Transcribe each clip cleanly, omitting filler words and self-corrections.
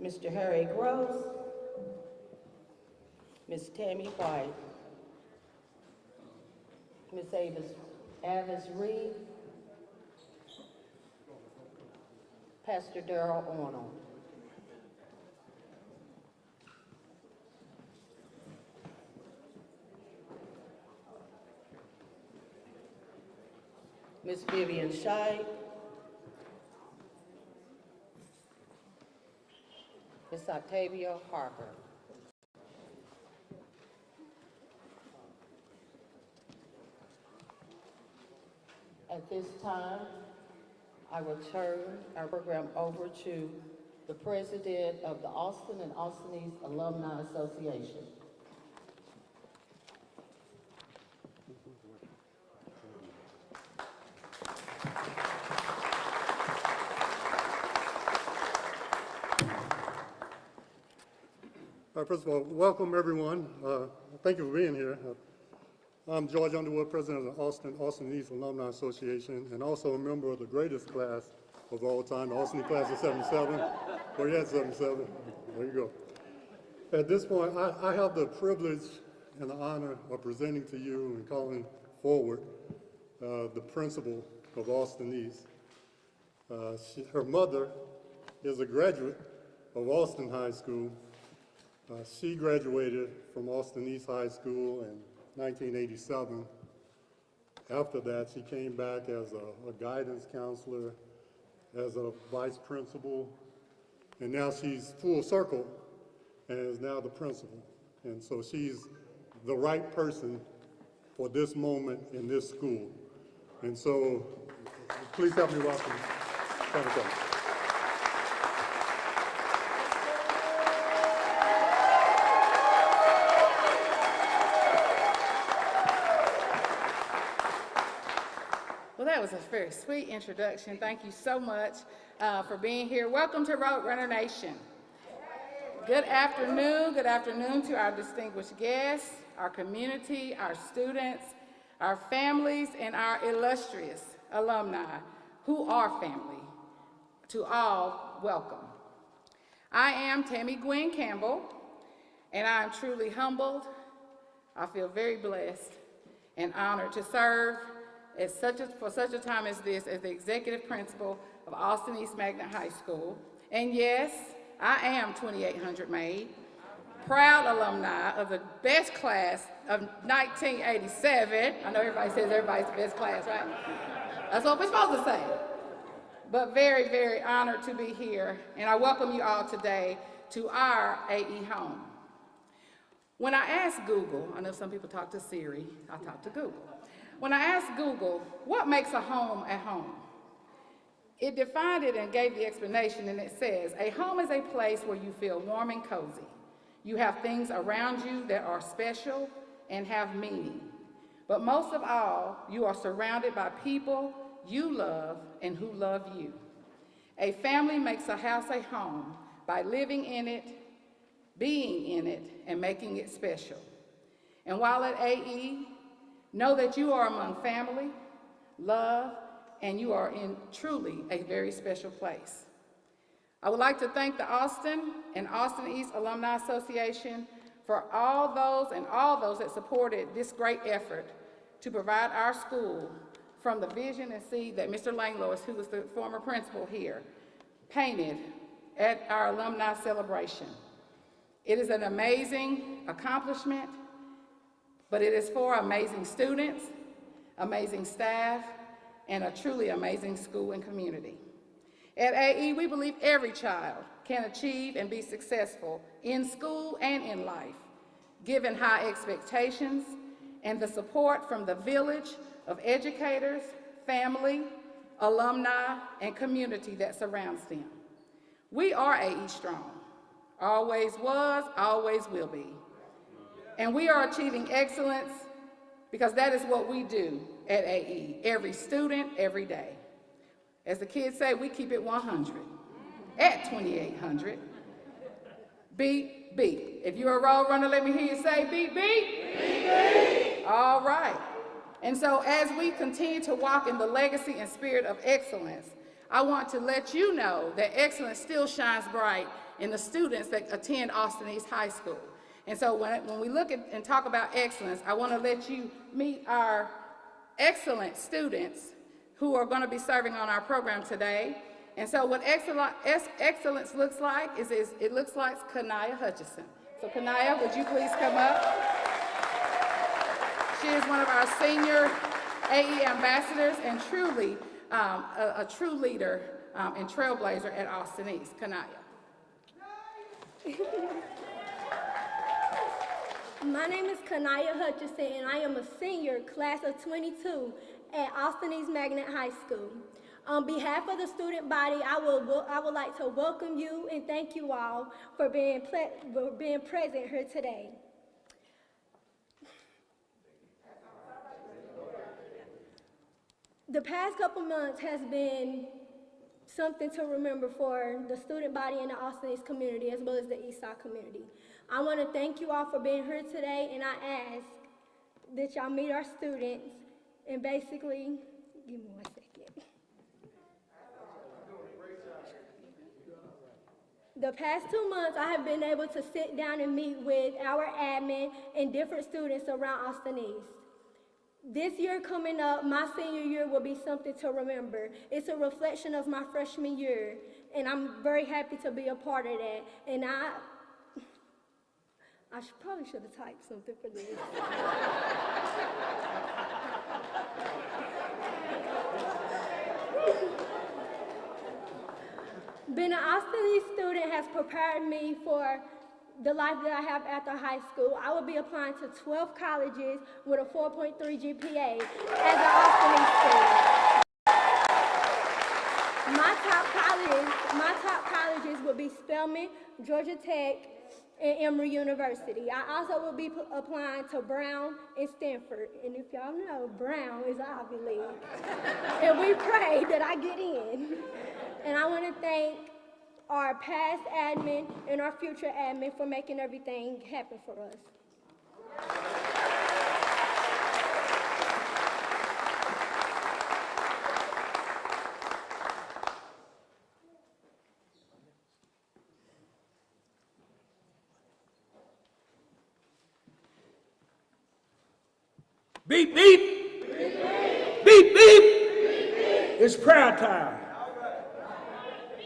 Mr. Harry Gross, Ms. Tammy White, Ms. Avis Reed, Pastor Darrell Arnold. Ms. Vivian Scheid, Ms. Octavia Harper. At this time, I will turn our program over to the president of the Austin and Austin East Alumni Association. First of all, welcome everyone. Thank you for being here. I'm George Underwood, president of the Austin East Alumni Association, and also a member of the greatest class of all time, the Austin East class of 77. Well, yeah, 77. There you go. At this point, I have the privilege and the honor of presenting to you and calling forward the principal of Austin East. Her mother is a graduate of Austin High School. She graduated from Austin East High School in 1987. After that, she came back as a guidance counselor, as a vice principal, and now she's full circle and is now the principal. And so she's the right person for this moment in this school. And so please help me welcome Thematic. Well, that was a very sweet introduction. Thank you so much for being here. Welcome to Roadrunner Nation. Good afternoon to our distinguished guests, our community, our students, our families, and our illustrious alumni who are family. To all, welcome. I am Tammy Gwen Campbell, and I am truly humbled. I feel very blessed and honored to serve for such a time as this as the executive principal of Austin East Magnet High School. And yes, I am 2800 Maid, proud alumni of the best class of 1987. I know everybody says everybody's the best class, right? That's what we're supposed to say. But very, very honored to be here, and I welcome you all today to our AE home. When I asked Google, I know some people talk to Siri, I talk to Google. When I asked Google, what makes a home a home? It defined it and gave the explanation, and it says, a home is a place where you feel warm and cozy. You have things around you that are special and have meaning. But most of all, you are surrounded by people you love and who love you. A family makes a house a home by living in it, being in it, and making it special. And while at AE, know that you are among family, love, and you are in truly a very special place. I would like to thank the Austin and Austin East Alumni Association for all those that supported this great effort to provide our school from the vision and seed that Mr. Langlois, who was the former principal here, painted at our alumni celebration. It is an amazing accomplishment, but it is for amazing students, amazing staff, and a truly amazing school and community. At AE, we believe every child can achieve and be successful in school and in life, given high expectations and the support from the village of educators, family, alumni, and community that surrounds them. We are AE Strong, always was, always will be. And we are achieving excellence because that is what we do at AE, every student, every day. As the kids say, we keep it 100 at 2800. Beep, beep. If you're a road runner, let me hear you say beep, beep. Beep, beep. All right. And so as we continue to walk in the legacy and spirit of excellence, I want to let you know that excellence still shines bright in the students that attend Austin East High School. And so when we look at and talk about excellence, I want to let you meet our excellent students who are going to be serving on our program today. And so what excellence looks like is it looks like Kanaya Hutchison. So Kanaya, would you please come up? She is one of our senior AE ambassadors and truly a true leader and trailblazer at Austin East. Kanaya. My name is Kanaya Hutchison, and I am a senior, class of 22, at Austin East Magnet High School. On behalf of the student body, I would like to welcome you and thank you all for being present here today. The past couple months has been something to remember for the student body in the Austin East community as well as the East Side community. I want to thank you all for being here today, and I ask that y'all meet our students and basically, give me 1 second. The past 2 months, I have been able to sit down and meet with our admin and different students around Austin East. This year coming up, my senior year will be something to remember. It's a reflection of my freshman year, and I'm very happy to be a part of that. And I probably should have typed something for this. Being an Austin East student has prepared me for the life that I have after high school. I will be applying to 12 colleges with a 4.3 GPA as an Austin East student. My top colleges will be Spelman, Georgia Tech, and Emory University. I also will be applying to Brown and Stanford. And if y'all know, Brown is Ivy League. And we pray that I get in. And I want to thank our past admin and our future admin for making everything happen for us. Beep, beep. Beep, beep. Beep, beep. It's prayer time.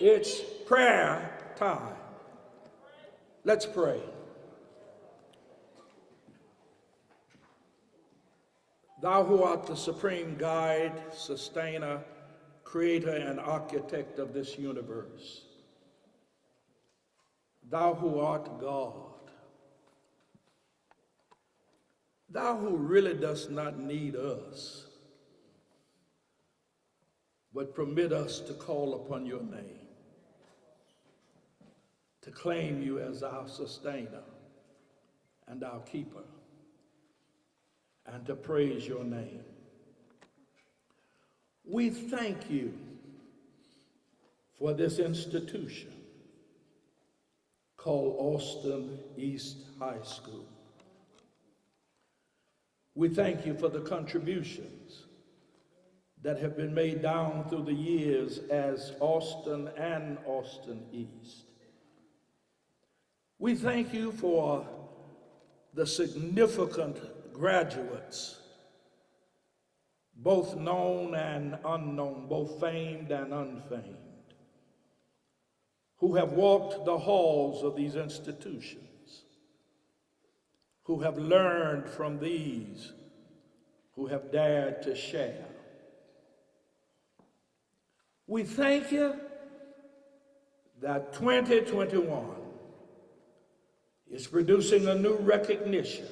It's prayer time. Let's pray. Thou who art the supreme guide, sustainer, creator, and architect of this universe. Thou who art God. Thou who really does not need us, but permit us to call upon your name, to claim you as our sustainer and our keeper, and to praise your name. We thank you for this institution called Austin East High School. We thank you for the contributions that have been made down through the years as Austin and Austin East. We thank you for the significant graduates, both known and unknown, both famed and unfamed, who have walked the halls of these institutions, who have learned from these, who have dared to share. We thank you that 2021 is producing a new recognition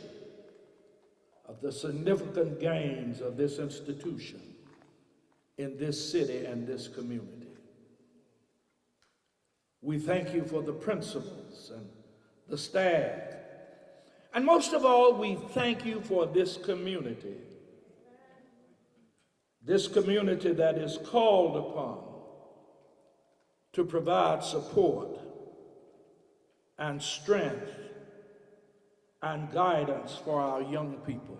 of the significant gains of this institution in this city and this community. We thank you for the principals and the staff. And most of all, we thank you for this community that is called upon to provide support and strength and guidance for our young people.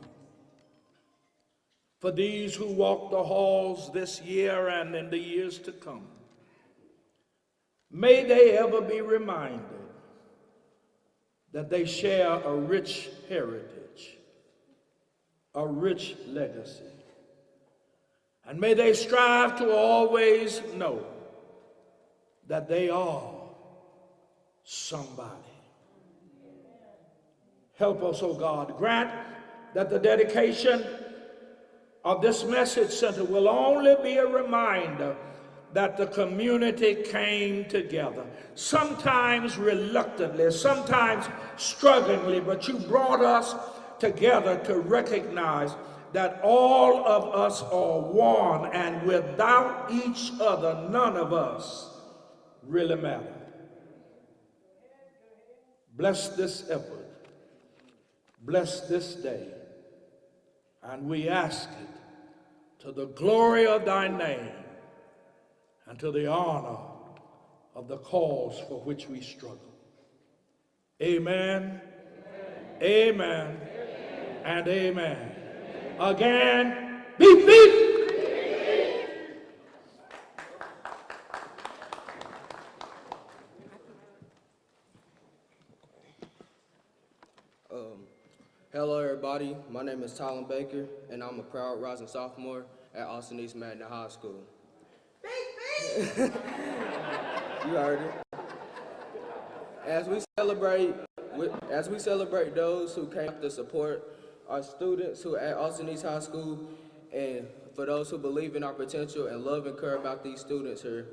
For these who walk the halls this year and in the years to come, May they ever be reminded that they share a rich heritage, a rich legacy. And may they strive to always know that they are somebody. Help us, oh God. Grant that the dedication of this message center will only be a reminder that the community came together, sometimes reluctantly, sometimes strugglingly, but you brought us together to recognize that all of us are one, and without each other, none of us really matter. Bless this effort. Bless this day. And we ask it to the glory of thy name and to the honor of the cause for which we struggle. Amen, amen, and amen. Again, beep, beep. Hello everybody, my name is Tylen Baker, and I'm a proud rising sophomore at Austin East Magnet High School. You heard it. As we celebrate those who came to support our students who are at Austin East High School, and for those who believe in our potential and love and care about these students here,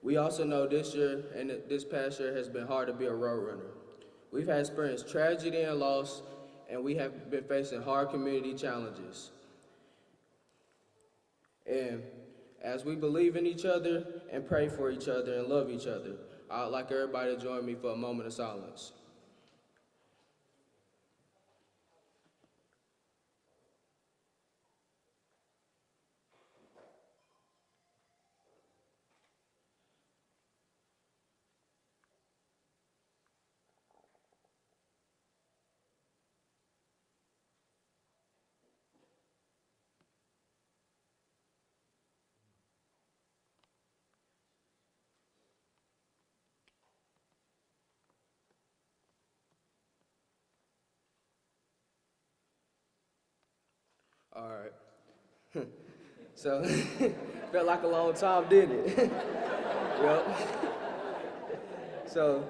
we also know this year and this past year has been hard to be a road runner. We've had experienced tragedy and loss, and we have been facing hard community challenges. And as we believe in each other and pray for each other and love each other, I'd like everybody to join me for a moment of silence. All right. So, felt like a long time, didn't it? Yep. So,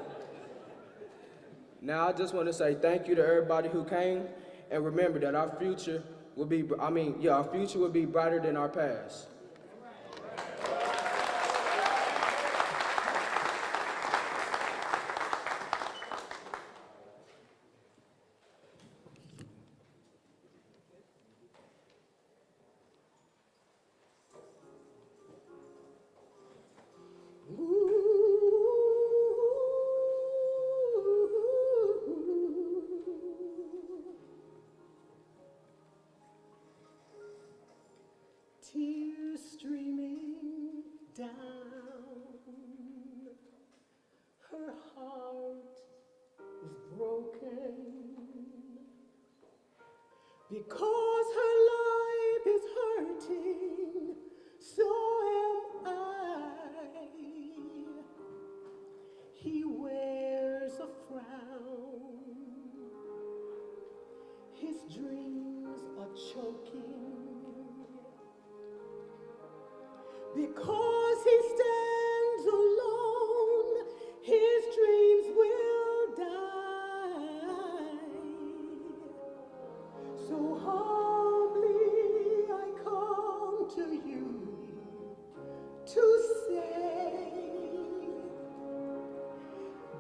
now I just want to say thank you to everybody who came, and remember that our future will be, our future will be brighter than our past. Tears streaming down her heart is broken because her life is hurting, so am I. He wears a frown, his dreams are choking because he stands alone, his dreams will die. So humbly I come to you to say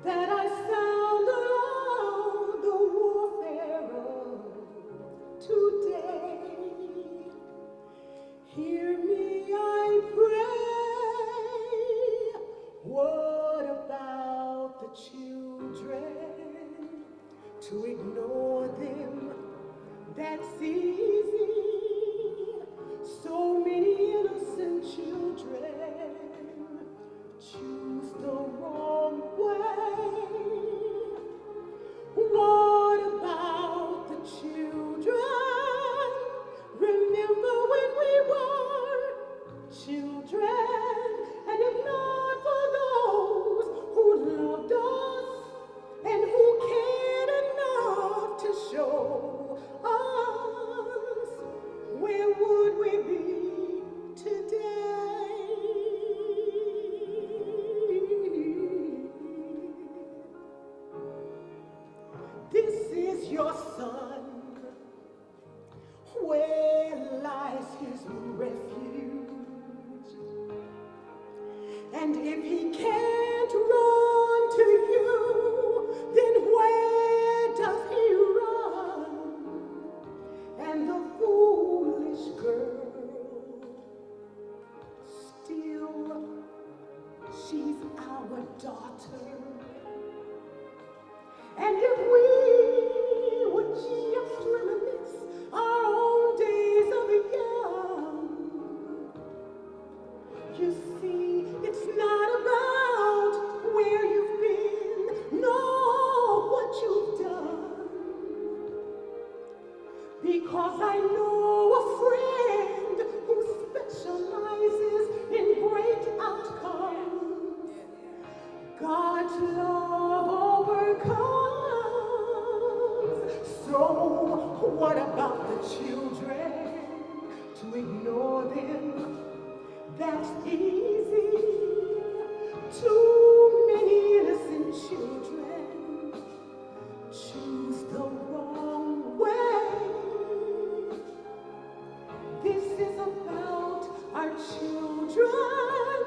that I sound aloud the warfare of today. Hear me, I pray. What about the children? To ignore them, that's easy. So many innocent children choose the wrong way. What about the children? Remember when we were children, and if not for those your son? Where lies his refuge? And if he can't run to you, then where does he run? And the foolish girl, still, she's our daughter. And if we would just reminisce our own days of young, you see, it's not about where you've been, nor what you've done. Because I know a friend who specializes in great outcomes. God's love overcomes. So what about the children? To ignore them, that's easy. Too many innocent children choose the wrong way. This is about our children.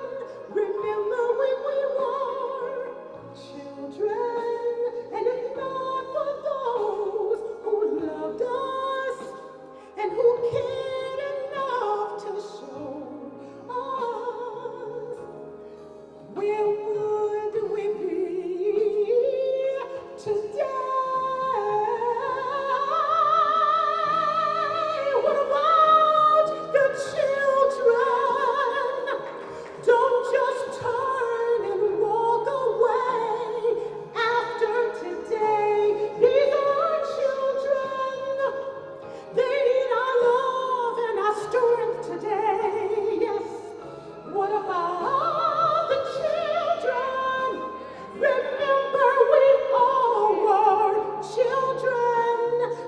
Remember when we were children, and if not for those who loved us and who cared enough to show us, where would we be today? What about the children? Don't just turn and walk away after today. These are children. They need our love and our strength today. Yes. What about the children? Remember, we all were children.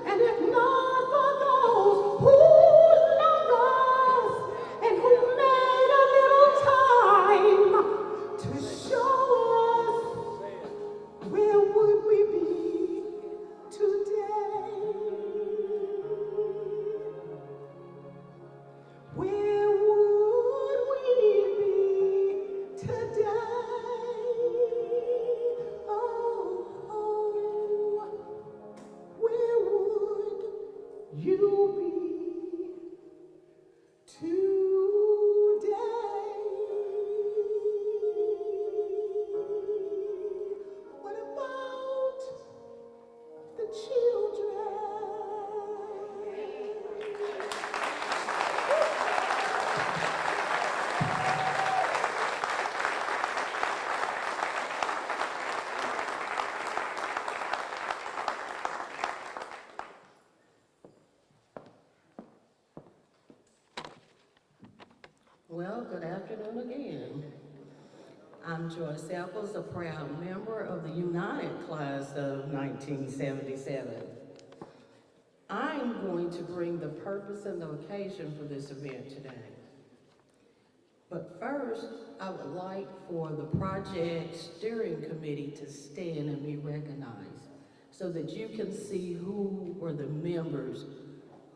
And if not for those who loved us and who made a little time to show us, where would we be today? Where would we be today? Oh, where would you be today? What about the children? Well, good afternoon again. I'm Joyce Eccles, a proud member of the United Class of 1977. I'm going to bring the purpose and the occasion for this event today. But first, I would like for the project steering committee to stand and be recognized so that you can see who were the members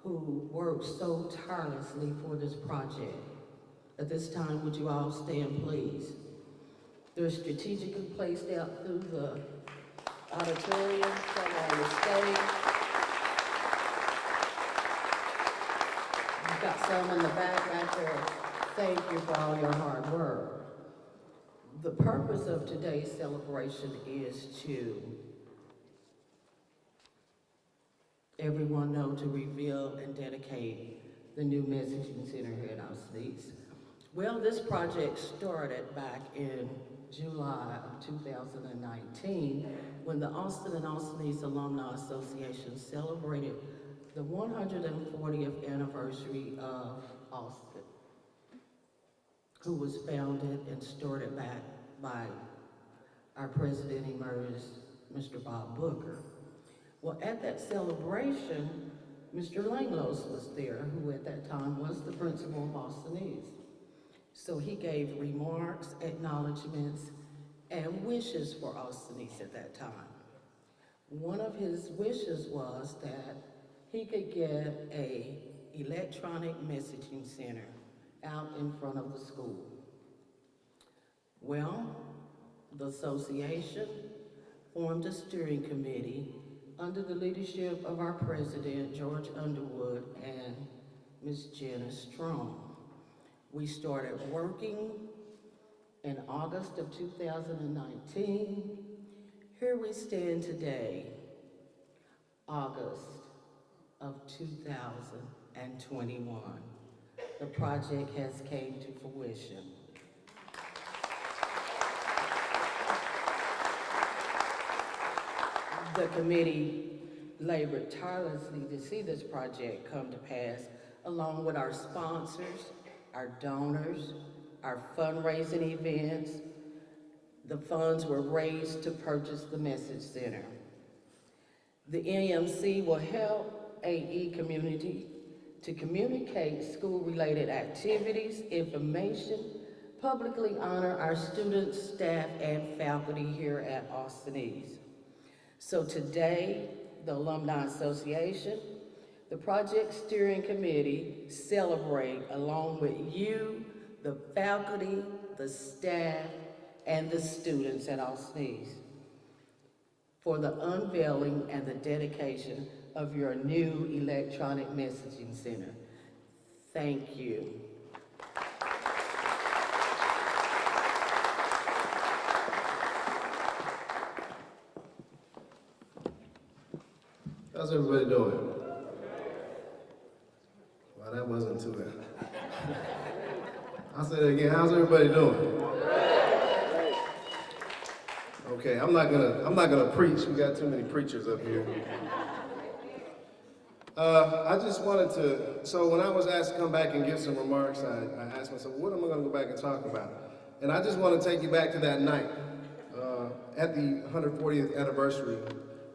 who worked so tirelessly for this project. At this time, would you all stand, please? They're strategically placed out through the auditorium, some on the stage. We've got some in the back right there. Thank you for all your hard work. The purpose of today's celebration is to everyone know to reveal and dedicate the new messaging center here at Austin. Well, this project started back in July of 2019 when the Austin and Austin East Alumni Association celebrated the 140th anniversary of Austin, who was founded and started back by our president emeritus, Mr. Bob Booker. Well, at that celebration, Mr. Langlos was there, who at that time was the principal of Austin East. So he gave remarks, acknowledgments, and wishes for Austin East at that time. One of his wishes was that he could get a electronic messaging center out in front of the school. Well, the association formed a steering committee under the leadership of our president, George Underwood, and Ms. Janice Strong. We started working in August of 2019. Here we stand today, August of 2021. The project has came to fruition. The committee labored tirelessly to see this project come to pass, along with our sponsors, our donors, our fundraising events. The funds were raised to purchase the Message Center. The NMC will help AE community to communicate school-related activities, information, publicly honor our students, staff, and faculty here at Austin East. So today, the Alumni Association, the Project Steering Committee celebrate along with you, the faculty, the staff, and the students at Austin East for the unveiling and the dedication of your new electronic messaging center. Thank you. How's everybody doing? Well, that wasn't too bad. I'll say that again. How's everybody doing? Okay, I'm not gonna preach. We got too many preachers up here. I just wanted to. So when I was asked to come back and give some remarks, I asked myself, what am I gonna go back and talk about? And I just want to take you back to that night at the 140th anniversary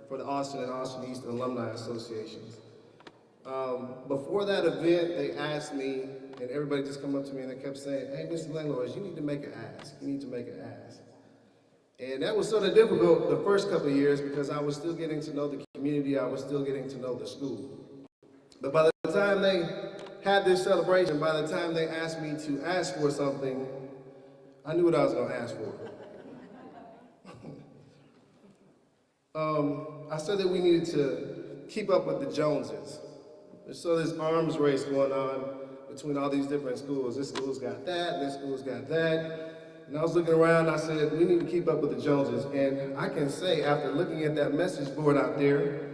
for the Austin and Austin East Alumni Associations. Before that event, they asked me, and everybody just come up to me and they kept saying, hey, Mr. Langlois, you need to make an ask. You need to make an ask. And that was sort of difficult the first couple of years because I was still getting to know the community, I was still getting to know the school. But by the time they had this celebration, by the time they asked me to ask for something, I knew what I was gonna ask for. I said that we needed to keep up with the Joneses. So there's arms race going on between all these different schools. This school's got that, this school's got that. And I was looking around, I said, we need to keep up with the Joneses. And I can say, after looking at that message board out there,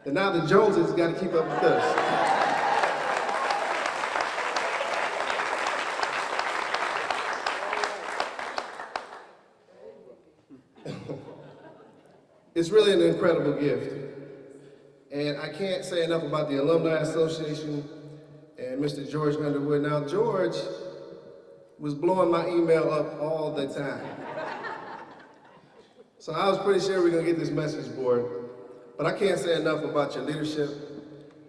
that now the Joneses got to keep up with us. It's really an incredible gift. And I can't say enough about the Alumni Association and Mr. George Underwood. Now, George was blowing my email up all the time. So I was pretty sure we were gonna get this message board. But I can't say enough about your leadership,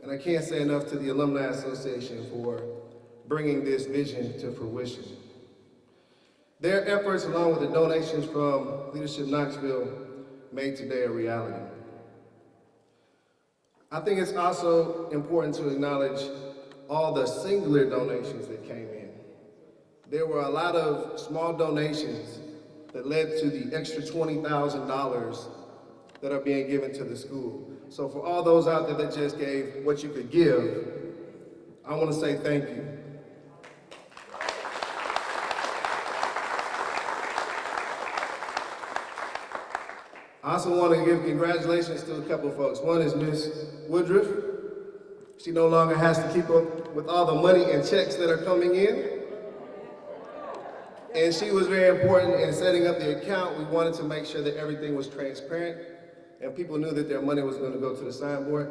and I can't say enough to the Alumni Association for bringing this vision to fruition. Their efforts, along with the donations from Leadership Knoxville, made today a reality. I think it's also important to acknowledge all the singular donations that came in. There were a lot of small donations that led to the extra $20,000 that are being given to the school. So for all those out there that just gave what you could give, I want to say thank you. I also want to give congratulations to a couple of folks. One is Miss Woodruff. She no longer has to keep up with all the money and checks that are coming in. And she was very important in setting up the account. We wanted to make sure that everything was transparent and people knew that their money was going to go to the signboard.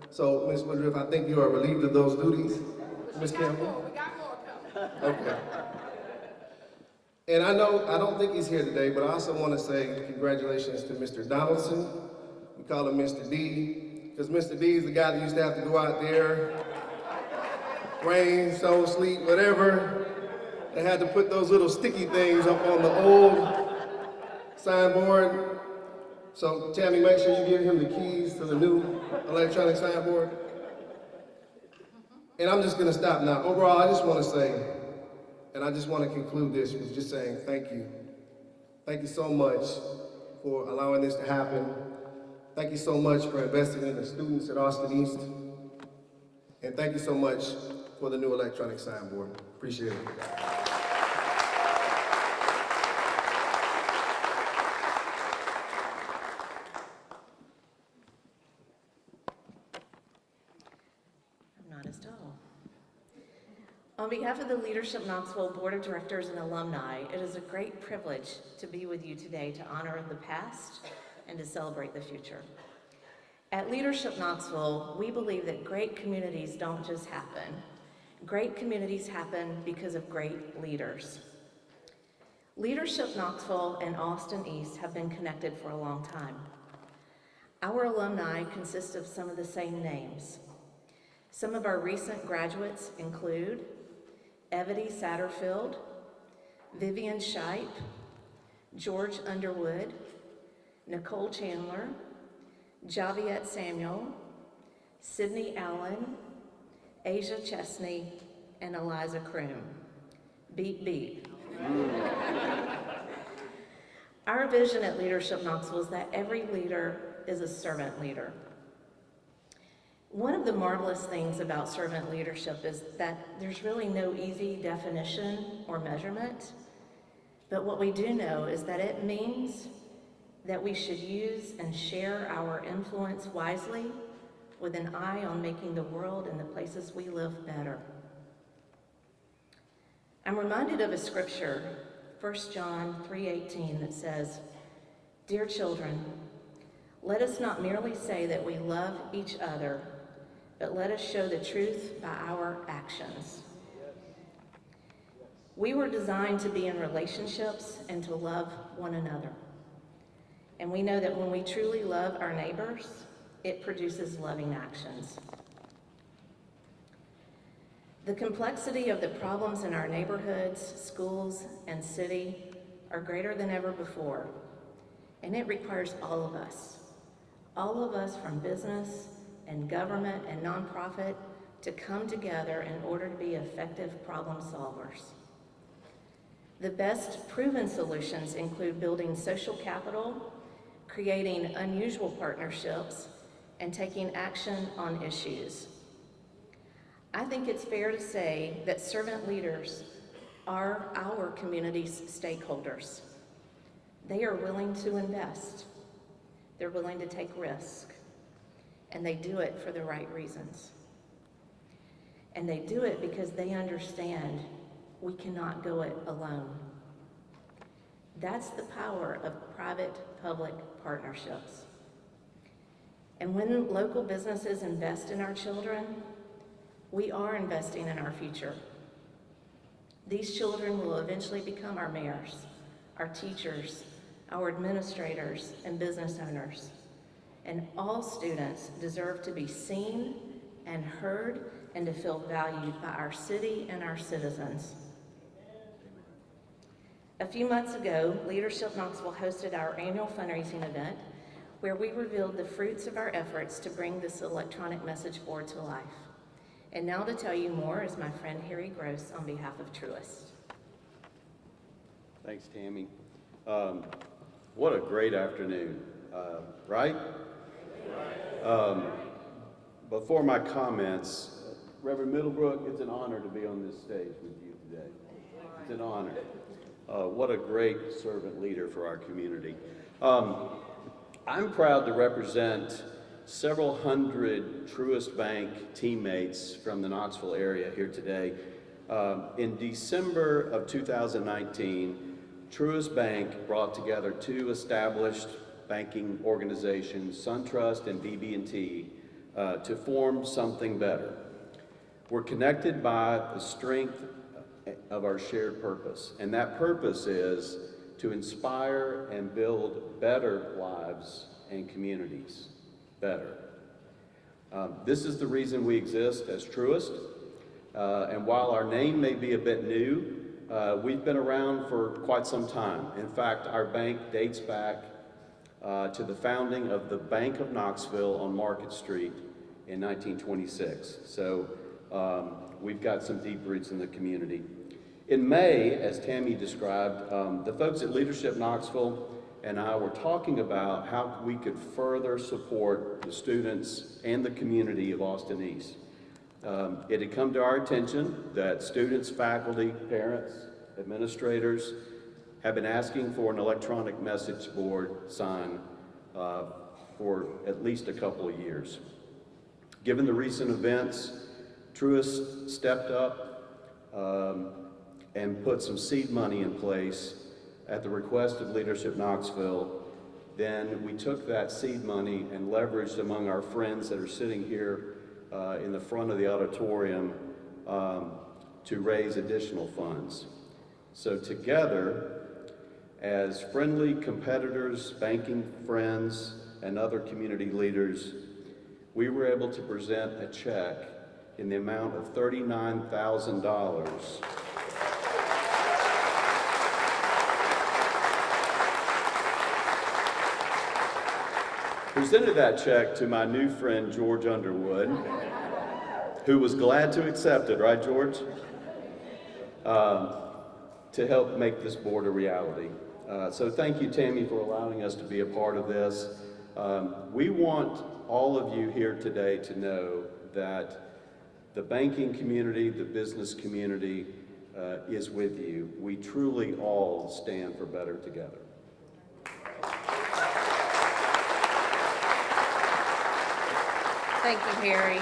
So, Ms. Woodruff, I think you are relieved of those duties. Ms. Campbell? We got more coming. Okay. And I don't think he's here today, but I also want to say congratulations to Mr. Donaldson. We call him Mr. D, because Mr. D is the guy that used to have to go out there, rain, snow, sleet, whatever. They had to put those little sticky things up on the old signboard. So Tammy, make sure you give him the keys to the new electronic signboard. And I'm just gonna stop now. Overall, I just wanna say, and I just wanna conclude this with just saying thank you. Thank you so much for allowing this to happen. Thank you so much for investing in the students at Austin East. And thank you so much for the new electronic signboard. Appreciate it. I'm not as tall. On behalf of the Leadership Knoxville Board of Directors and alumni, it is a great privilege to be with you today to honor the past and to celebrate the future. At Leadership Knoxville, we believe that great communities don't just happen. Great communities happen because of great leaders. Leadership Knoxville and Austin East have been connected for a long time. Our alumni consist of some of the same names. Some of our recent graduates include Evity Satterfield, Vivian Shipe, George Underwood, Nicole Chandler, Javiette Samuel, Sydney Allen, Asia Chesney, and Eliza Kroom. Beep, beep. Our vision at Leadership Knoxville is that every leader is a servant leader. One of the marvelous things about servant leadership is that there's really no easy definition or measurement, but what we do know is that it means that we should use and share our influence wisely with an eye on making the world and the places we live better. I'm reminded of a scripture, 1 John 3:18, that says, "Dear children, let us not merely say that we love each other, but let us show the truth by our actions." We were designed to be in relationships and to love one another. And we know that when we truly love our neighbors, it produces loving actions. The complexity of the problems in our neighborhoods, schools, and city are greater than ever before, and it requires all of us from business and government and nonprofit to come together in order to be effective problem solvers. The best proven solutions include building social capital, creating unusual partnerships, and taking action on issues. I think it's fair to say that servant leaders are our community's stakeholders. They are willing to invest, they're willing to take risk, and they do it for the right reasons. And they do it because they understand we cannot go it alone. That's the power of private-public partnerships. And when local businesses invest in our children, we are investing in our future. These children will eventually become our mayors, our teachers, our administrators, and business owners. And all students deserve to be seen and heard and to feel valued by our city and our citizens. A few months ago, Leadership Knoxville hosted our annual fundraising event where we revealed the fruits of our efforts to bring this electronic message board to life. And now to tell you more is my friend Harry Gross on behalf of Truist. Thanks, Tammy. What a great afternoon, right? Before my comments, Reverend Middlebrook, it's an honor to be on this stage with you today. It's an honor. What a great servant leader for our community. I'm proud to represent several hundred Truist Bank teammates from the Knoxville area here today. In December of 2019, Truist Bank brought together two established banking organizations, SunTrust and BB&T, to form something better. We're connected by the strength of our shared purpose, and that purpose is to inspire and build better lives and communities. Better. This is the reason we exist as Truist, and while our name may be a bit new, we've been around for quite some time. In fact, our bank dates back to the founding of the Bank of Knoxville on Market Street in 1926. So we've got some deep roots in the community. In May, as Tammy described, the folks at Leadership Knoxville and I were talking about how we could further support the students and the community of Austin East. It had come to our attention that students, faculty, parents, administrators have been asking for an electronic message board sign for at least a couple of years. Given the recent events, Truist stepped up and put some seed money in place at the request of Leadership Knoxville. Then we took that seed money and leveraged among our friends that are sitting here in the front of the auditorium to raise additional funds. So together, as friendly competitors, banking friends, and other community leaders, we were able to present a check in the amount of $39,000 presented that check to my new friend, George Underwood, who was glad to accept it, right, George? To help make this board a reality. So thank you, Tammy, for allowing us to be a part of this. We want all of you here today to know that the banking community, the business community is with you. We truly all stand for better together. Thank you, Harry.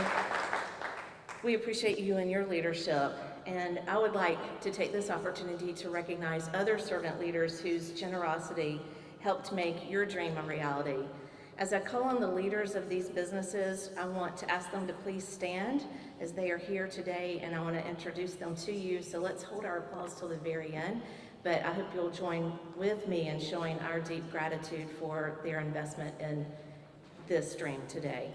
We appreciate you and your leadership, and I would like to take this opportunity to recognize other servant leaders whose generosity helped make your dream a reality. As I call on the leaders of these businesses, I want to ask them to please stand as they are here today, and I want to introduce them to you. So let's hold our applause till the very end, but I hope you'll join with me in showing our deep gratitude for their investment in this dream today.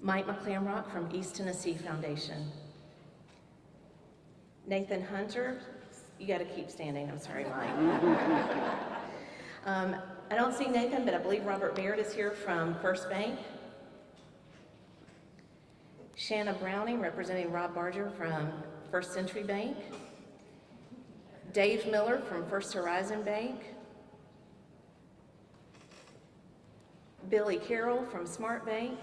Mike McClamrock from East Tennessee Foundation. Nathan Hunter, you got to keep standing, I'm sorry, Mike. I don't see Nathan, but I believe Robert Baird is here from First Bank. Shanna Browning, representing Rob Barger from First Century Bank. Dave Miller from First Horizon Bank. Billy Carroll from Smart Bank.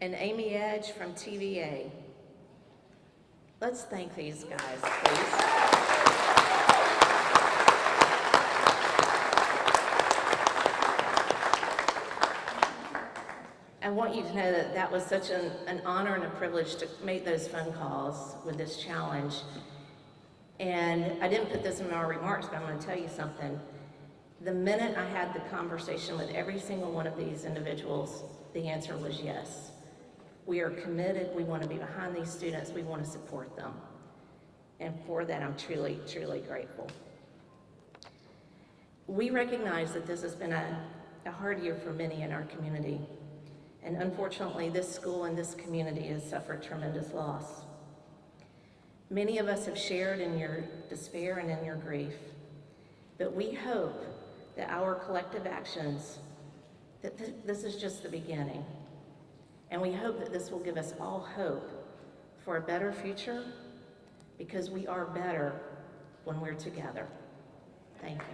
And Amy Edge from TVA. Let's thank these guys, please. I want you to know that that was such an honor and a privilege to make those phone calls with this challenge. And I didn't put this in my remarks, but I'm going to tell you something. The minute I had the conversation with every single one of these individuals, the answer was yes. We are committed, we want to be behind these students, we want to support them. And for that, I'm truly, truly grateful. We recognize that this has been a hard year for many in our community. And unfortunately, this school and this community has suffered tremendous loss. Many of us have shared in your despair and in your grief, but we hope that our collective actions, that this is just the beginning. And we hope that this will give us all hope for a better future, because we are better when we're together. Thank you.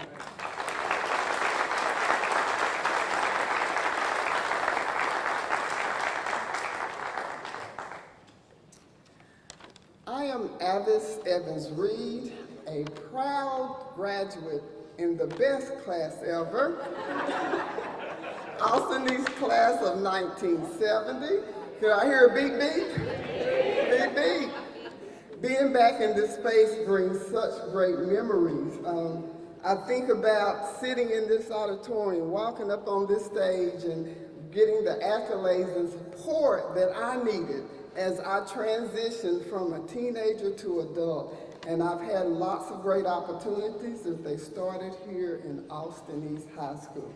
I am Avis Evans-Reed, a proud graduate in the best class ever, Austin East class of 1970. Can I hear a beep beep? Beep beep. Being back in this space brings such great memories. I think about sitting in this auditorium, walking up on this stage and getting the accolades and support that I needed as I transitioned from a teenager to adult. And I've had lots of great opportunities as they started here in Austin East High School.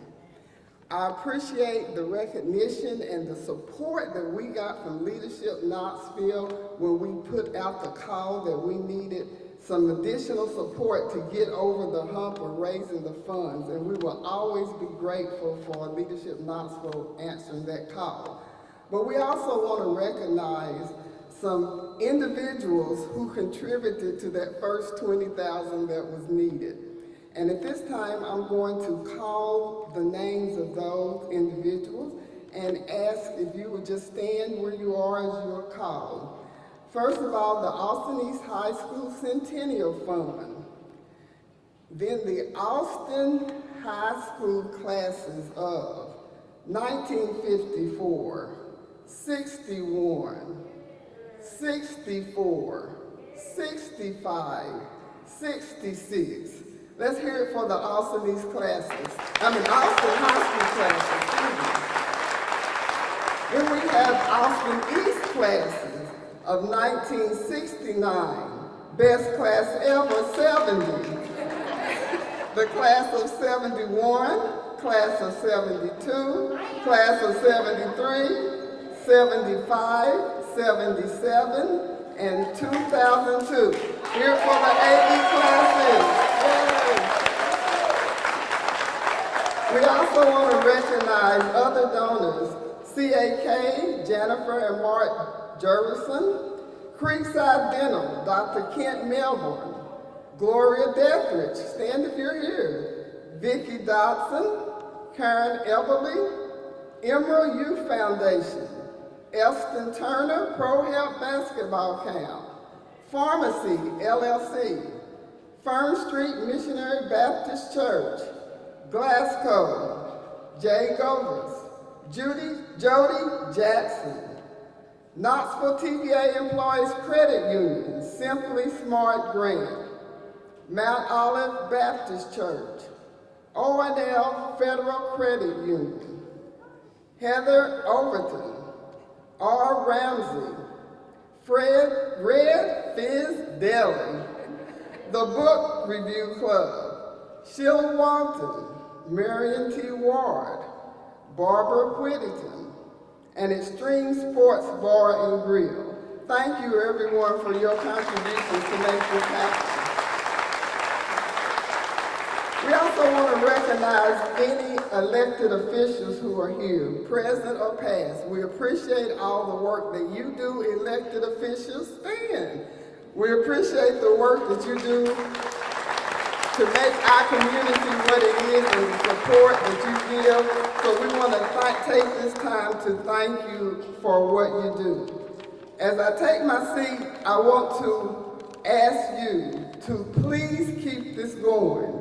I appreciate the recognition and the support that we got from Leadership Knoxville when we put out the call that we needed some additional support to get over the hump of raising the funds, and we will always be grateful for Leadership Knoxville answering that call. But we also want to recognize some individuals who contributed to that first $20,000 that was needed. And at this time, I'm going to call the names of those individuals and ask if you would just stand where you are as you are called. First of all, the Austin East High School Centennial Fund. Then the Austin High School classes of 1954, 61, 64, 65, 66. Let's hear it for the Austin East classes. Austin High School classes. Then we have Austin East classes of 1969, best class ever, 70. The class of 71, class of 72, class of 73, 75, 77, and 2002. Here for the AE classes. Yay. We also want to recognize other donors, CAK, Jennifer and Mark Jervison, Creekside Dental, Dr. Kent Melbourne, Gloria Dethridge, stand if you're here, Vicki Dodson, Karen Everly, Emerald Youth Foundation, Elston Turner, Pro Health Basketball Camp, Pharmacy, LLC, Fern Street Missionary Baptist Church, Glasgow, Jay Govers, Jody Jackson, Knoxville TVA Employees Credit Union, Simply Smart Grant, Mount Olive Baptist Church, O&L Federal Credit Union, Heather Overton, R. Ramsey, Red Fizz Deli, the Book Review Club, Sheila Walton, Marion T. Ward, Barbara Whittington, and Extreme Sports Bar and Grill. Thank you everyone for your contributions to make this happen. We also want to recognize any elected officials who are here, present or past. We appreciate all the work that you do, elected officials. Stand. We appreciate the work that you do to make our community what it is and the support that you give. So we want to take this time to thank you for what you do. As I take my seat, I want to ask you to please keep this going.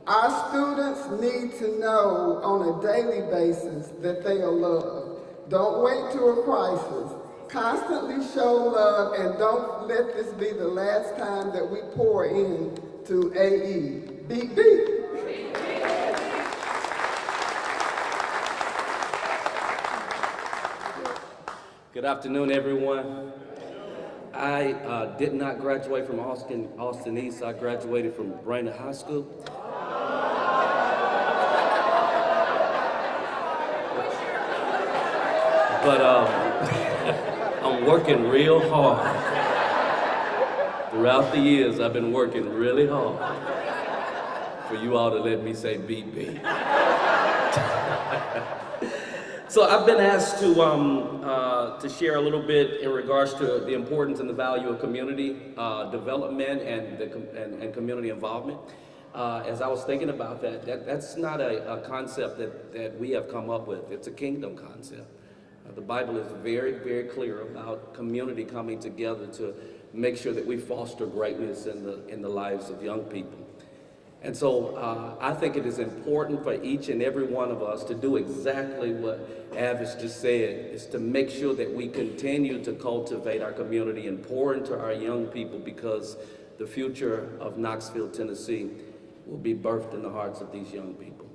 Our students need to know on a daily basis that they are loved. Don't wait to a crisis. Constantly show love and don't let this be the last time that we pour in to AE. Beep, beep. Good afternoon, everyone. I did not graduate from Austin East. I graduated from Brainerd High School. But I'm working real hard. Throughout the years, I've been working really hard for you all to let me say beep beep. So I've been asked to share a little bit in regards to the importance and the value of community development and community involvement. As I was thinking about that's not a concept that we have come up with. It's a kingdom concept. The Bible is very, very clear about community coming together to make sure that we foster greatness in the lives of young people. And so I think it is important for each and every one of us to do exactly what Avis just said, is to make sure that we continue to cultivate our community and pour into our young people, because the future of Knoxville, Tennessee will be birthed in the hearts of these young people.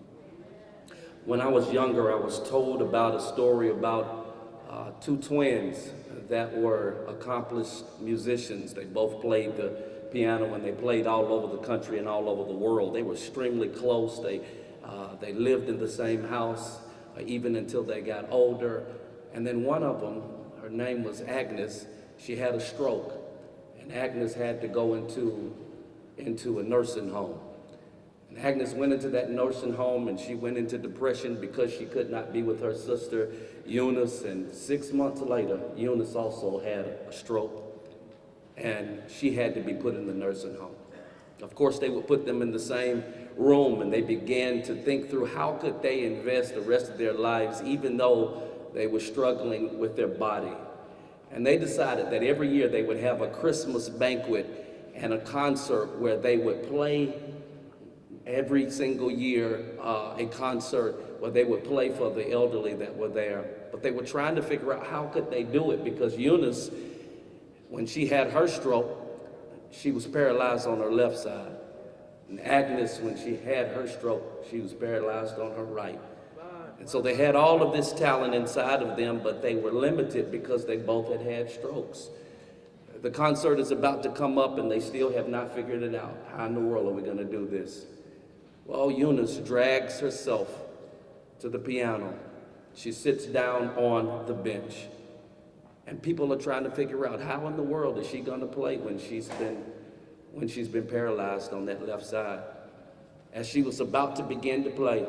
When I was younger, I was told about a story about two twins that were accomplished musicians. They both played the piano and they played all over the country and all over the world. They were extremely close. They lived in the same house even until they got older. And then one of them, her name was Agnes, she had a stroke. and Agnes had to go into a nursing home. And Agnes went into that nursing home, and she went into depression because she could not be with her sister Eunice, and 6 months later, Eunice also had a stroke, and she had to be put in the nursing home. Of course, they would put them in the same room, and they began to think through how could they invest the rest of their lives, even though they were struggling with their body. And they decided that every year they would have a Christmas banquet and a concert where they would play every single year, a concert where they would play for the elderly that were there. But they were trying to figure out how could they do it, because Eunice, when she had her stroke, she was paralyzed on her left side. And Agnes, when she had her stroke, she was paralyzed on her right. And so they had all of this talent inside of them, but they were limited because they both had had strokes. The concert is about to come up, and they still have not figured it out. How in the world are we going to do this? Well, Eunice drags herself to the piano. She sits down on the bench. And people are trying to figure out how in the world is she going to play when she's been paralyzed on that left side. As she was about to begin to play,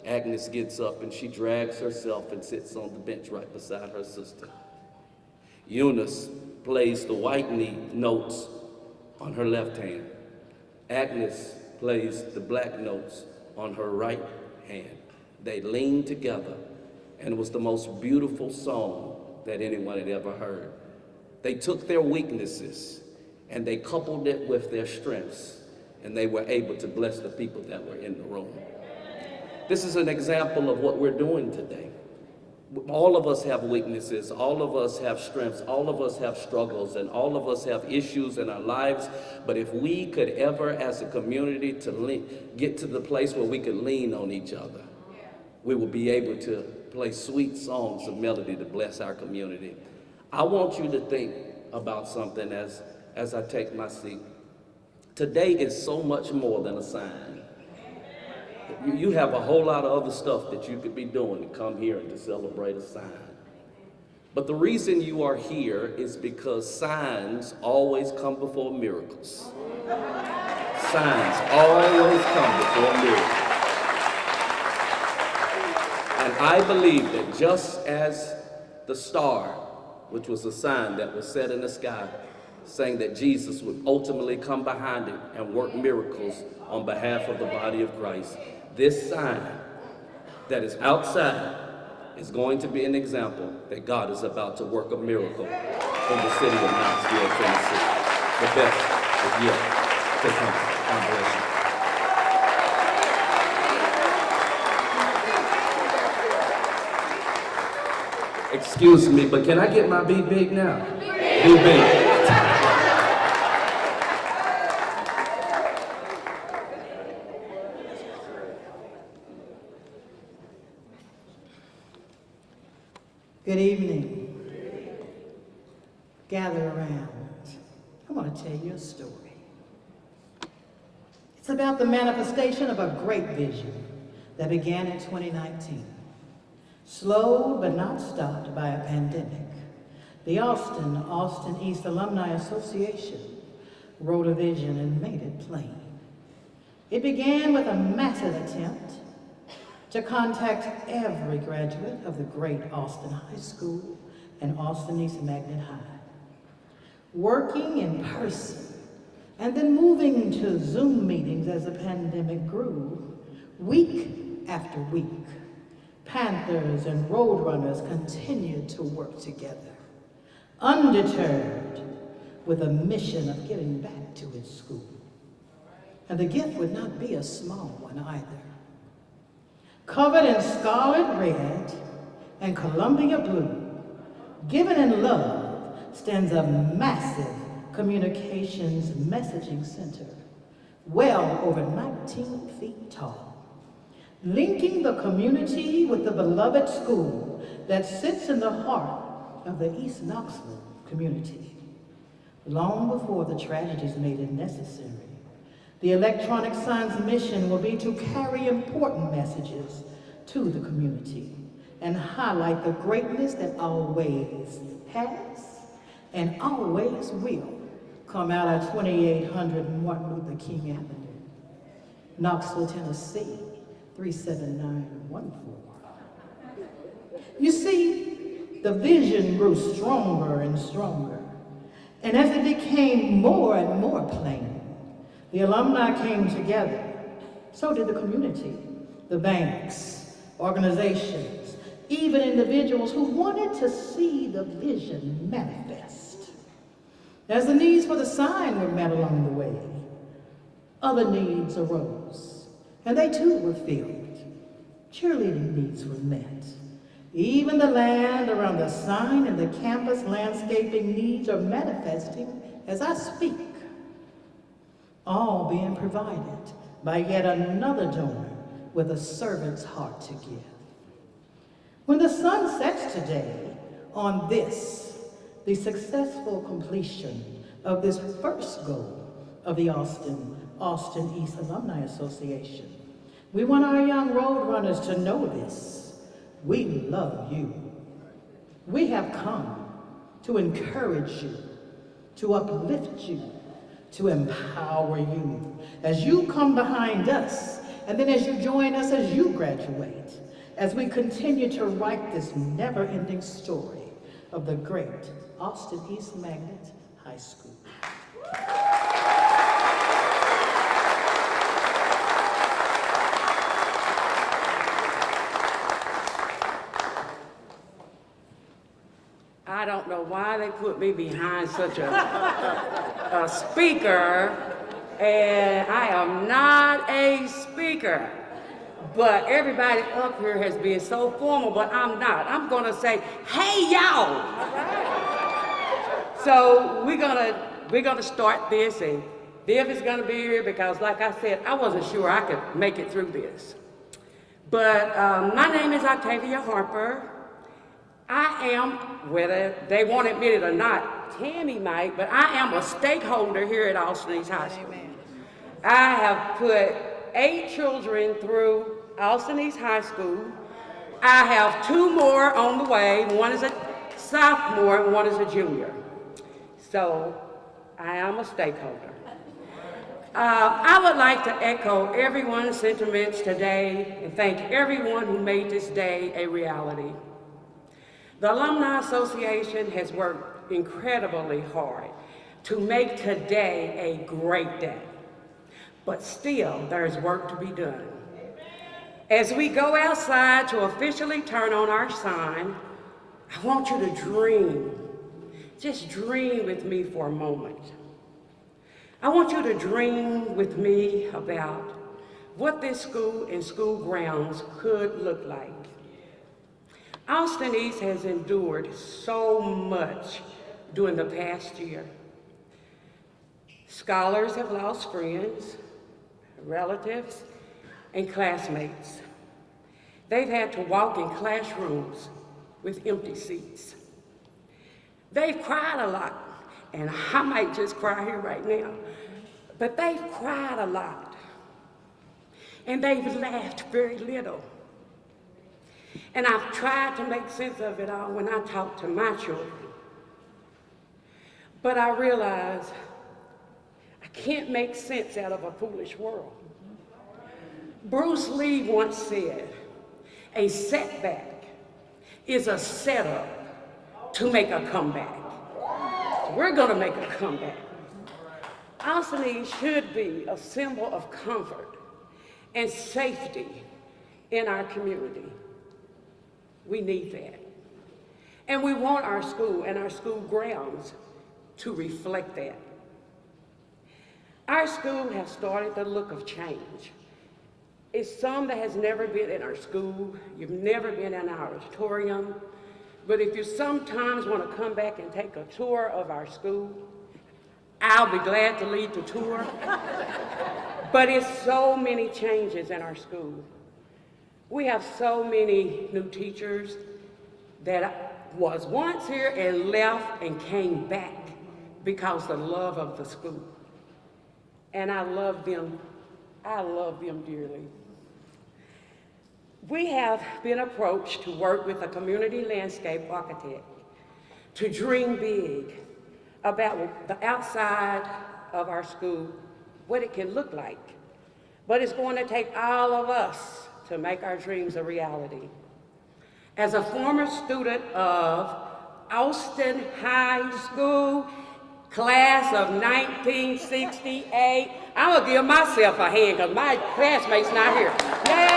Agnes gets up and she drags herself and sits on the bench right beside her sister. Eunice plays the white notes on her left hand. Agnes plays the black notes on her right hand. They leaned together, and it was the most beautiful song that anyone had ever heard. They took their weaknesses and they coupled it with their strengths, and they were able to bless the people that were in the room. This is an example of what we're doing today. All of us have weaknesses, all of us have strengths, all of us have struggles, and all of us have issues in our lives. But if we could ever, as a community, get to the place where we could lean on each other, we will be able to play sweet songs of melody to bless our community. I want you to think about something as I take my seat. Today is so much more than a sign. You have a whole lot of other stuff that you could be doing to come here and to celebrate a sign. But the reason you are here is because signs always come before miracles. Signs always come before miracles. And I believe that just as the star, which was a sign that was set in the sky, saying that Jesus would ultimately come behind it and work miracles on behalf of the body of Christ, this sign that is outside is going to be an example that God is about to work a miracle in the city of Knoxville, Tennessee. The best is yet to come. God bless you. Excuse me, but can I get my Be Big now? Be big. Good evening. Gather around. I want to tell you a story. It's about the manifestation of a great vision that began in 2019. Slowed but not stopped by a pandemic, the Austin East Alumni Association wrote a vision and made it plain. It began with a massive attempt to contact every graduate of the great Austin High School and Austin East Magnet High, working in person and then moving to Zoom meetings as the pandemic grew. Week after week, Panthers and Roadrunners continued to work together, undeterred, with a mission of getting back to its school. And the gift would not be a small one either. Covered in scarlet red and Columbia blue, given in love, stands a massive communications messaging center, well over 19 feet tall, linking the community with the beloved school that sits in the heart of the East Knoxville community. Long before the tragedies made it necessary, the electronic sign's mission will be to carry important messages to the community and highlight the greatness that always has and always will come out of 2800 Martin Luther King Avenue, Knoxville, Tennessee, 37914. You see, the vision grew stronger and stronger. And as it became more and more plain, the alumni came together. So did the community, the banks, organizations, even individuals who wanted to see the vision manifest. As the needs for the sign were met along the way, other needs arose, and they too were filled. Cheerleading needs were met. Even the land around the sign and the campus landscaping needs are manifesting as I speak, all being provided by yet another donor with a servant's heart to give. When the sun sets today on this, the successful completion of this first goal of the Austin East Alumni Association, we want our young road runners to know this. We love you. We have come to encourage you, to uplift you, to empower you as you come behind us, and then as you join us as you graduate, as we continue to write this never-ending story of the great Austin East Magnet High School. I don't know why they put me behind such a speaker, and I am not a speaker. But everybody up here has been so formal, but I'm not. I'm gonna say, hey y'all! So we're gonna start this, and Viv is gonna be here because, like I said, I wasn't sure I could make it through this. But my name is Octavia Harper. I am, whether they won't admit it or not, Tammy might, but I am a stakeholder here at Austin East High School. Amen. I have put 8 children through Austin East High School. I have 2 more on the way. One is a sophomore and one is a junior. So I am a stakeholder. I would like to echo everyone's sentiments today and thank everyone who made this day a reality. The Alumni Association has worked incredibly hard to make today a great day, but still there's work to be done. As we go outside to officially turn on our sign, I want you to dream. Just dream with me for a moment. I want you to dream with me about what this school and school grounds could look like. Austin East has endured so much during the past year. Scholars have lost friends, relatives, and classmates. They've had to walk in classrooms with empty seats. They've cried a lot, and I might just cry here right now, but they've cried a lot, and they've laughed very little. And I've tried to make sense of it all when I talk to my children. But I realize I can't make sense out of a foolish world. Bruce Lee once said, a setback is a setup to make a comeback. We're gonna make a comeback. Austin East should be a symbol of comfort and safety in our community. We need that. And we want our school and our school grounds to reflect that. Our school has started the look of change. It's some that has never been in our school. You've never been in our auditorium. But if you sometimes want to come back and take a tour of our school, I'll be glad to lead the tour. But it's so many changes in our school. We have so many new teachers that was once here and left and came back because of the love of the school. And I love them dearly. We have been approached to work with a community landscape architect to dream big, about the outside of our school, what it can look like. But it's going to take all of us to make our dreams a reality. As a former student of Austin High School, class of 1968, I'm gonna give myself a hand because my classmate's not here. Yay!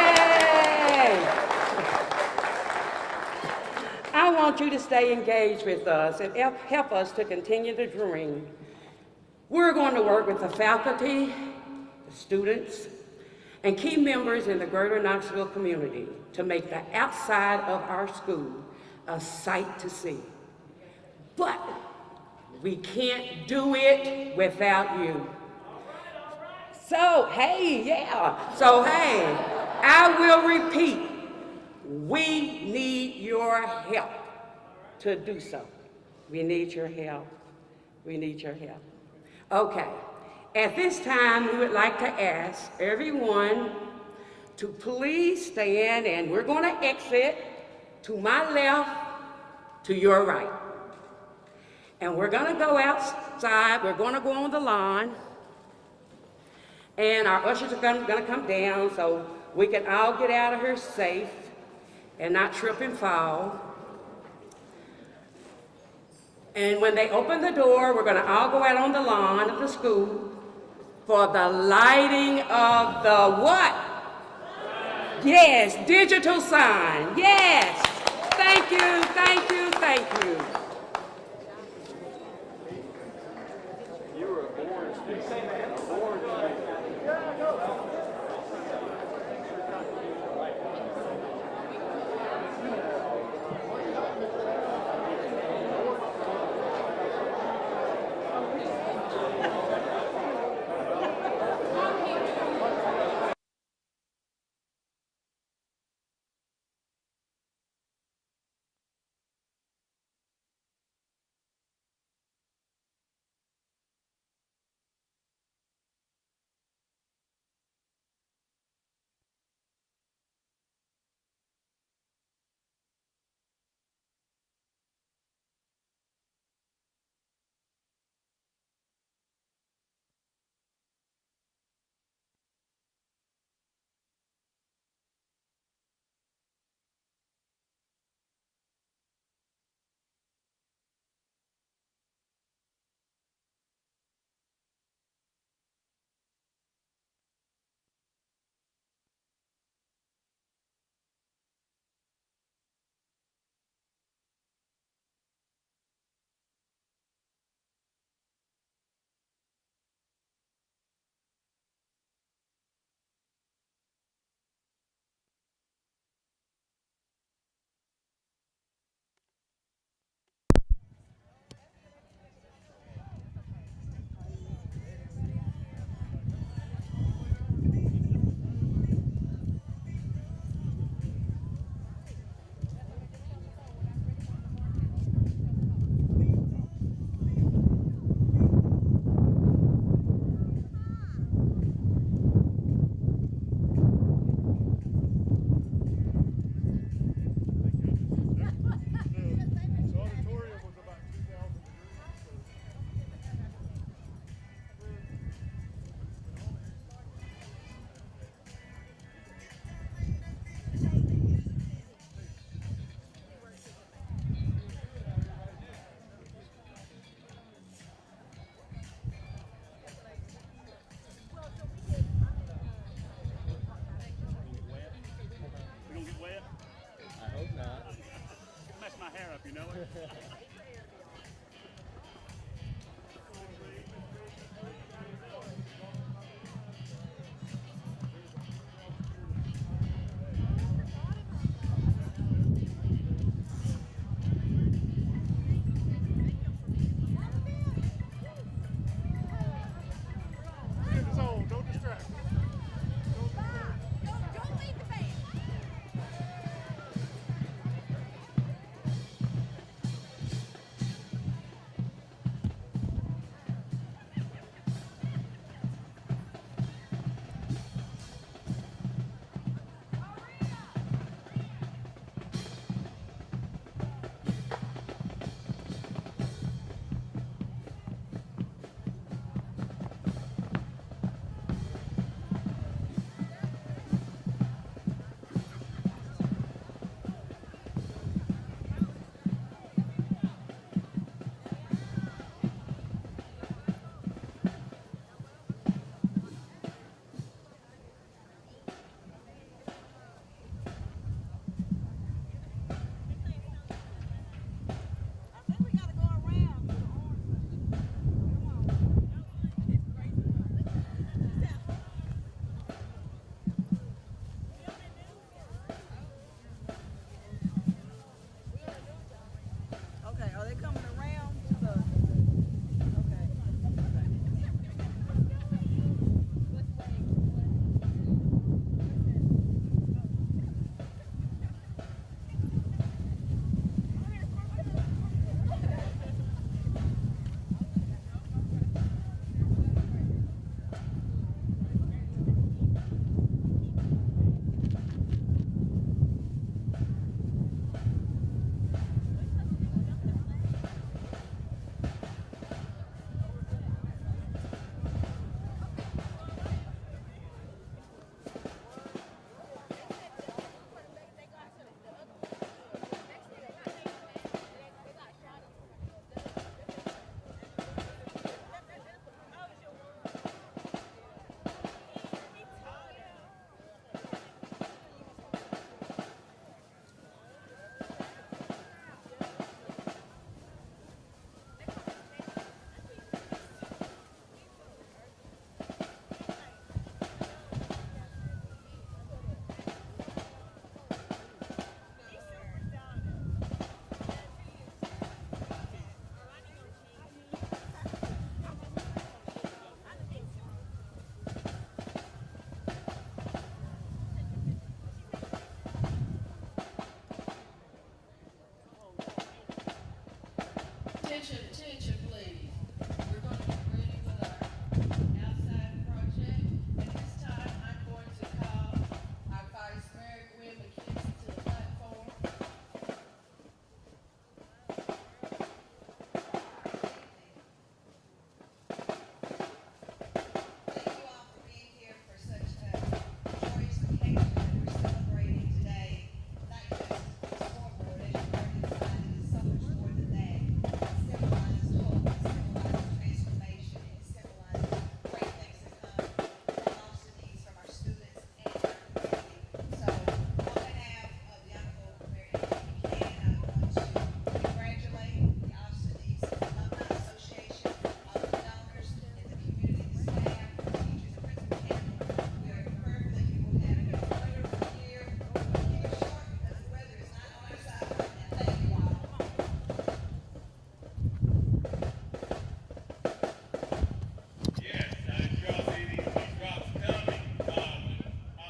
I want you to stay engaged with us and help us to continue to dream. We're going to work with the faculty, the students, and key members in the greater Knoxville community to make the outside of our school a sight to see. But we can't do it without you. So, hey, I will repeat, we need your help to do so. We need your help. We need your help. Okay, at this time, we would like to ask everyone to please stand, and we're going to exit to my left, to your right. And we're going to go outside. We're going to go on the lawn. And our ushers are going to come down so we can all get out of here safe and not trip and fall. And when they open the door, we're going to all go out on the lawn of the school for the lighting of the what? Yes, digital sign. Yes. Thank you, thank you, thank you. You were a born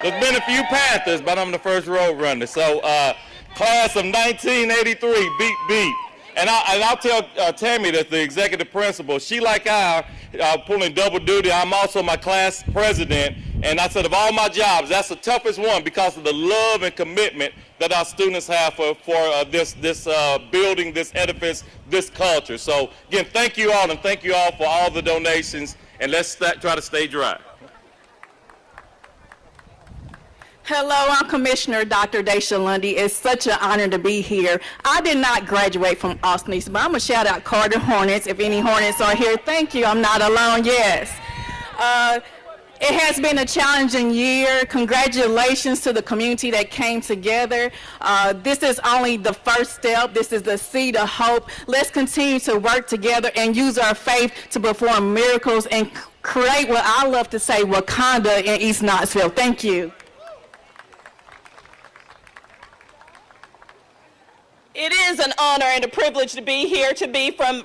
There's been a few Panthers, but I'm the first Road Runner. So, class of 1983, beep, beep. And I'll tell Tammy, that's the executive principal, she like I are pulling double duty. I'm also my class president. And I said, of all my jobs, that's the toughest one because of the love and commitment that our students have for this building, this edifice, this culture. So again, thank you all, and thank you all for all the donations. And let's try to stay dry. Hello, I'm Commissioner Dr. Daisha Lundy. It's such an honor to be here. I did not graduate from Austin East, but I'm going to shout out Carter Hornets. If any Hornets are here, thank you. I'm not alone, yes. It has been a challenging year. Congratulations to the community that came together. This is only the first step. This is the seed of hope. Let's continue to work together and use our faith to perform miracles and create what I love to say, Wakanda in East Knoxville. Thank you. It is an honor and a privilege to be here,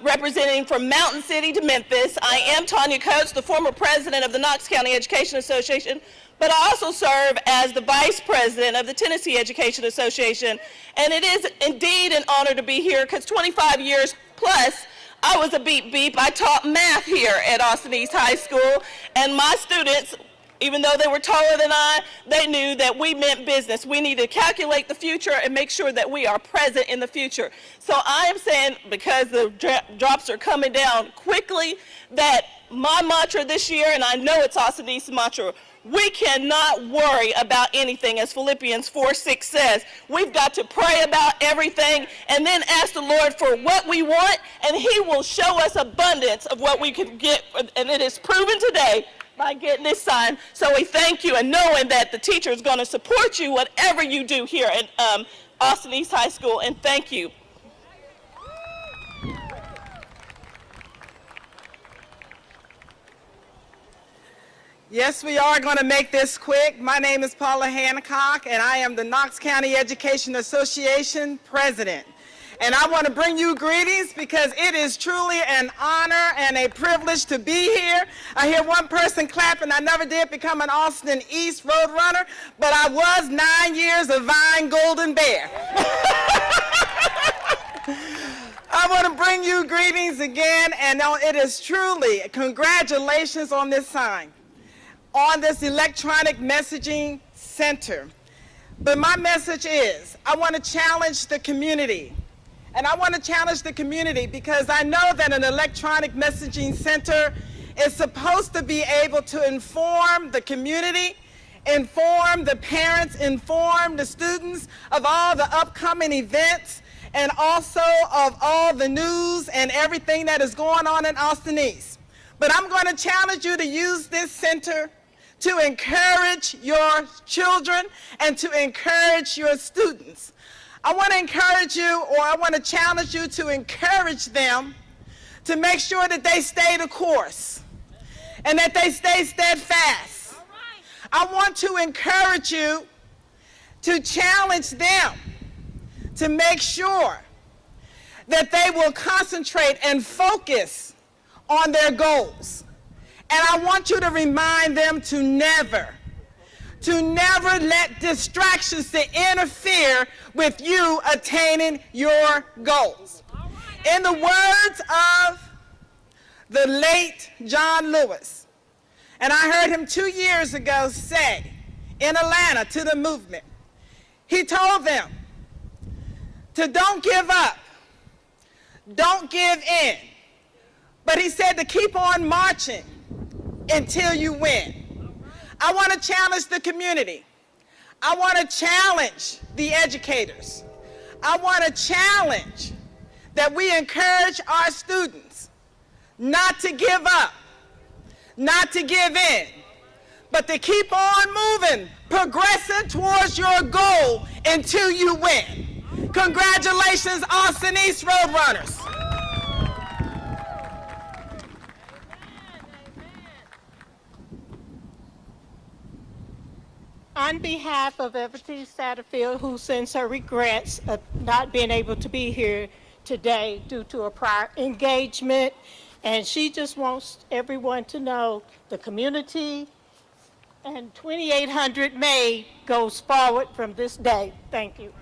representing from Mountain City to Memphis. I am Tanya Coates, the former president of the Knox County Education Association, but I also serve as the vice president of the Tennessee Education Association. And it is indeed an honor to be here because 25 years plus, I was a beep beep. I taught math here at Austin East High School, and my students, even though they were taller than I, they knew that we meant business. We need to calculate the future and make sure that we are present in the future. So I am saying, because the drops are coming down quickly, that my mantra this year, and I know it's Austin East's mantra, we cannot worry about anything, as Philippians 4:6 says. We've got to pray about everything and then ask the Lord for what we want, and He will show us abundance of what we can get, and it is proven today by getting this sign. So we thank you, and knowing that the teacher is going to support you whatever you do here at Austin East High School, and thank you. Yes, we are going to make this quick. My name is Paula Hancock, and I am the Knox County Education Association president. And I want to bring you greetings because it is truly an honor and a privilege to be here. I hear one person clapping. I never did become an Austin East Road Runner, but I was 9 years a Vine Golden Bear. I want to bring you greetings again, and it is truly congratulations on this sign, on this electronic messaging center. But my message is, I want to challenge the community. And I want to challenge the community because I know that an electronic messaging center is supposed to be able to inform the community, inform the parents, inform the students of all the upcoming events, and also of all the news and everything that is going on in Austin East. But I'm going to challenge you to use this center to encourage your children and to encourage your students. I want to encourage you, or I want to challenge you to encourage them to make sure that they stay the course and that they stay steadfast. I want to encourage you to challenge them to make sure that they will concentrate and focus on their goals. And I want you to remind them to never let distractions to interfere with you attaining your goals. In the words of the late John Lewis, and I heard him 2 years ago say in Atlanta to the movement, he told them to don't give up, don't give in, but he said to keep on marching until you win. I want to challenge the community. I want to challenge the educators. I want to challenge that we encourage our students not to give up, not to give in, but to keep on moving, progressing towards your goal until you win. Congratulations, Austin East Roadrunners. On behalf of Everty Satterfield, who sends her regrets of not being able to be here today due to a prior engagement, and she just wants everyone to know the community and 2,800 made goes forward from this day. Thank you.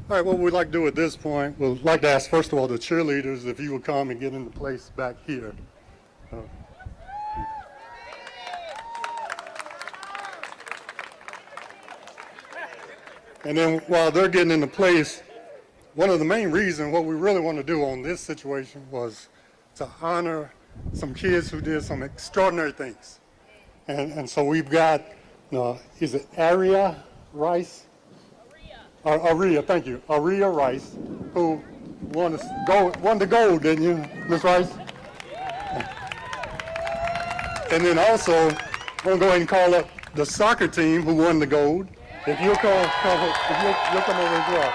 All right, what we'd like to do at this point, we'd like to ask, first of all, the cheerleaders if you would come and get into place back here. And then while they're getting into place, one of the main reasons what we really want to do on this situation was to honor some kids who did some extraordinary things. And so we've got, is it Aria Rice? Aria, thank you. Aria Rice, who won the gold, didn't you, Ms. Rice? And then also, I'm going to go ahead and call up the soccer team who won the gold. If you'll come over as well.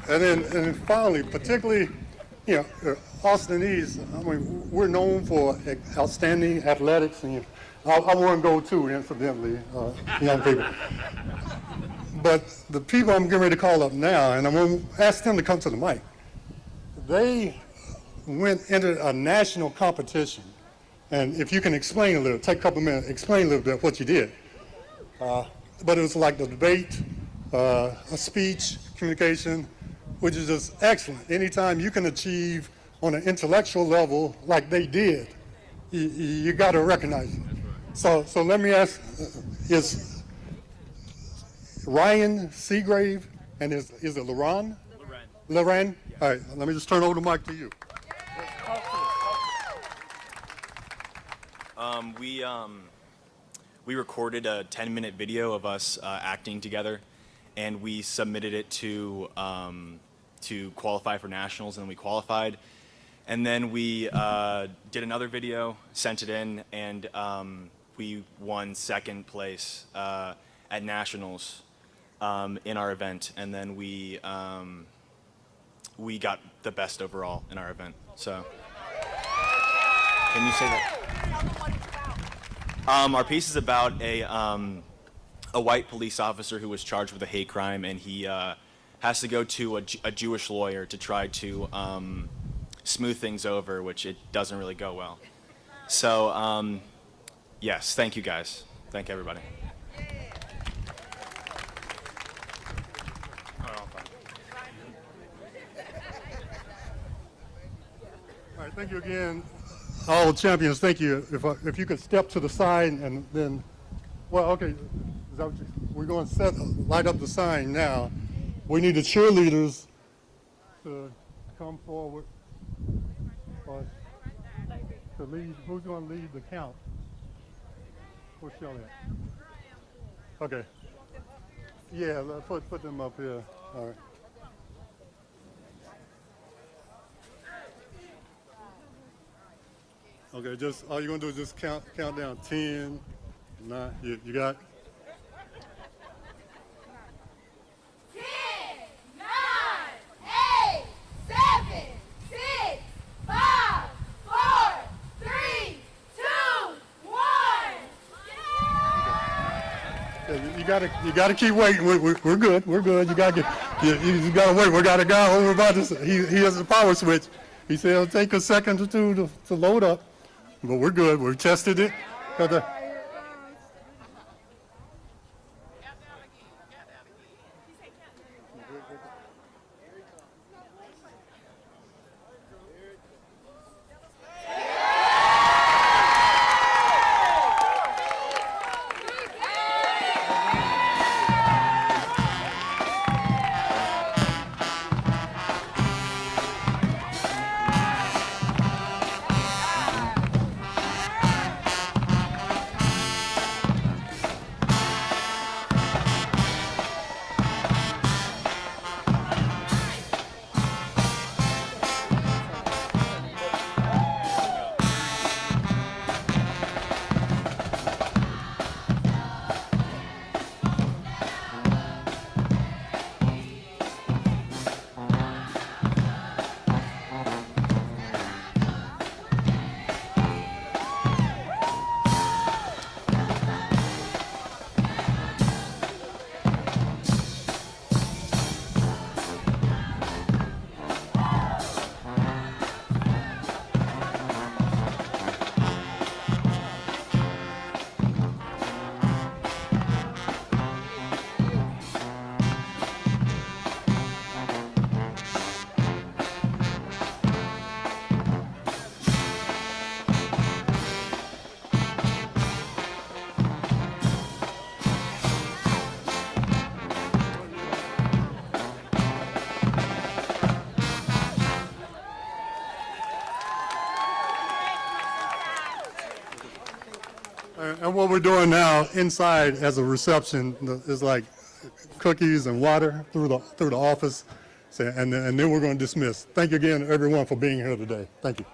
And then finally, particularly, Austin East, I mean, we're known for outstanding athletics, and I won gold too, incidentally, young people. But the people I'm getting ready to call up now, and I'm going to ask them to come to the mic, they entered a national competition. And if you can explain a little, take a couple minutes, explain a little bit what you did. But it was like the debate, a speech, communication, which is just excellent. Anytime you can achieve on an intellectual level like they did, you got to recognize it. So let me ask, is Ryan Seagrave and is it Loren? Loren? All right, let me just turn over the mic to you. We recorded a 10-minute video of us acting together, and we submitted it to qualify for nationals, and we qualified. And then we did another video, sent it in, and we won second place at nationals in our event. And then we got the best overall in our event. So, can you say that? Our piece is about a white police officer who was charged with a hate crime, and he has to go to a Jewish lawyer to try to smooth things over, which it doesn't really go well. So, yes, thank you guys. Thank everybody. All right, thank you again. All champions, thank you. If you could step to the side and then, well, okay, is that what we're going to light up the sign now. We need the cheerleaders to come forward or to lead. Who's going to lead the count? Where's Shelley at? Okay. Yeah, let's put them up here. All right. Okay, just all you're gonna do is just count down 10, 9. You got? 10, 9, 8, 7, 6, 5, 4, 3, 2, 1. Yeah, you gotta keep waiting. We're good. We're good. You gotta wait. We got a guy over about this. He has a power switch. He said it'll take a second or two to load up. But we're good. We've tested it. And what we're doing now inside as a reception is like cookies and water through the office, and then we're going to dismiss. Thank you again, everyone, for being here today. Thank you.